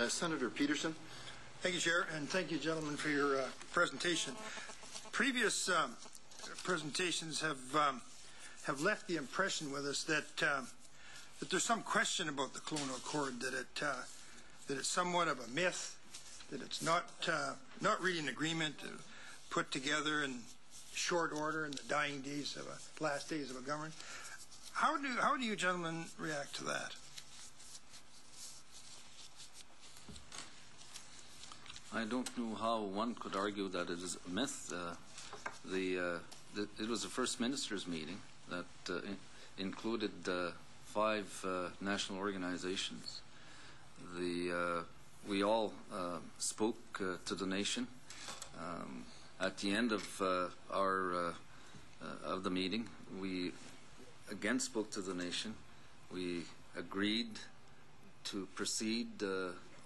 Senator Peterson. Thank you, Chair, and thank you, gentlemen, for your presentation. Previous presentations have left the impression with us that that there's some question about the Kelowna Accord, that it's somewhat of a myth, that it's not really an agreement put together in short order in the dying days of last days of a government. How do you gentlemen react to that? I don't know how one could argue that it is a myth. It was the First Minister's meeting that included 5 national organizations. We all spoke to the nation. At the end of the meeting, we again spoke to the nation. We agreed to proceed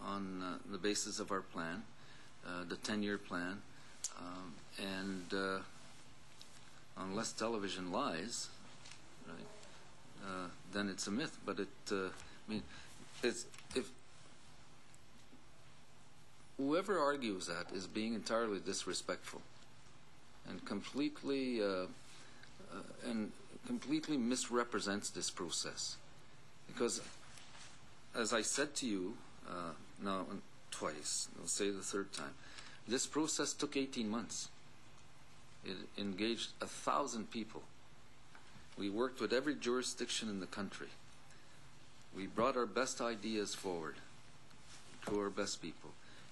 on the basis of our plan, the 10-year plan, and unless television lies, right, then it's a myth. But if whoever argues that is being entirely disrespectful and completely misrepresents this process, because as I said to you now twice, I'll say the third time, this process took 18 months. It engaged 1,000 people. We worked with every jurisdiction in the country. We brought our best ideas forward to our best people,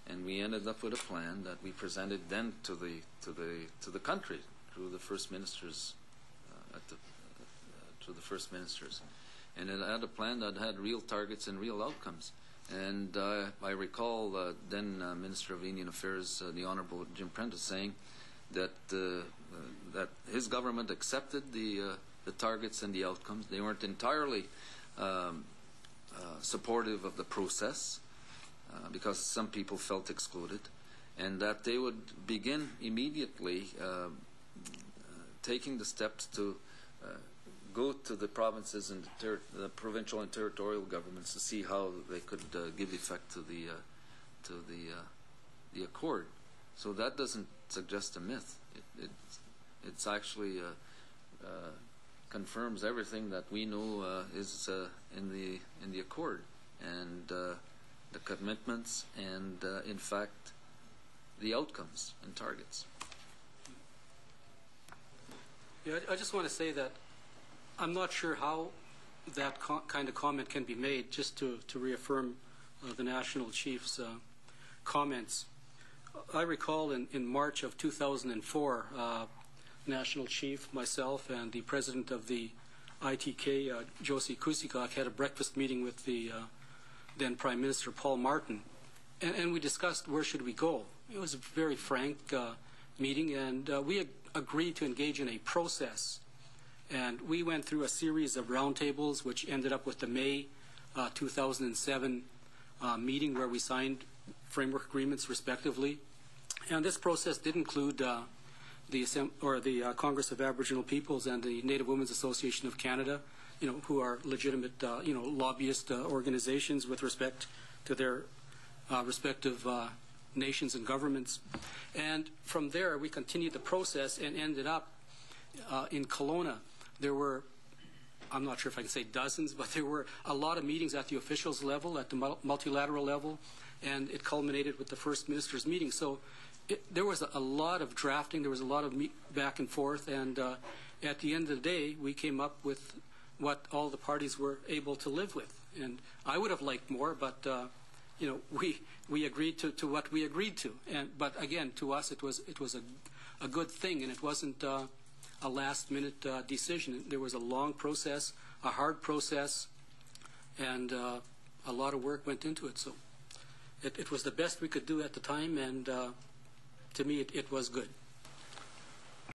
and we ended up with a plan that we presented then to the country through the First Ministers to the First Ministers, and it had a plan that had real targets and real outcomes. And I recall then Minister of Indian Affairs, the Honourable Jim Prentice, saying that that his government accepted the targets and the outcomes. They weren't entirely supportive of the process because some people felt excluded, and that they would begin immediately taking the steps to go to the provinces and the provincial and territorial governments to see how they could give effect to the accord. So that doesn't suggest a myth. It's actually confirms everything that we know is in the accord, and the commitments, and in fact the outcomes and targets. Yeah, I just want to say that I'm not sure how that kind of comment can be made, just to reaffirm the National Chief's comments. I recall in March of 2004, National Chief, myself, and the President of the ITK, Josie Kusikok, had a breakfast meeting with the then Prime Minister Paul Martin, and we discussed where should we go. It was a very frank meeting, and we agreed to engage in a process. And we went through a series of roundtables, which ended up with the May 2007 meeting, where we signed framework agreements respectively. And this process did include the Congress of Aboriginal Peoples and the Native Women's Association of Canada, who are legitimate, lobbyist organizations with respect to their respective nations and governments. And from there, we continued the process and ended up in Kelowna. There were, I'm not sure if I can say dozens, but there were a lot of meetings at the officials level, at the multilateral level, and it culminated with the First Minister's meeting. So there was a lot of drafting, there was a lot of back and forth, and at the end of the day, we came up with what all the parties were able to live with. And I would have liked more, but we agreed to what we agreed to. But again, to us, it was a good thing, and it wasn't a last-minute decision. There was a long process, a hard process, and a lot of work went into it. So it was the best we could do at the time, and to me, it was good.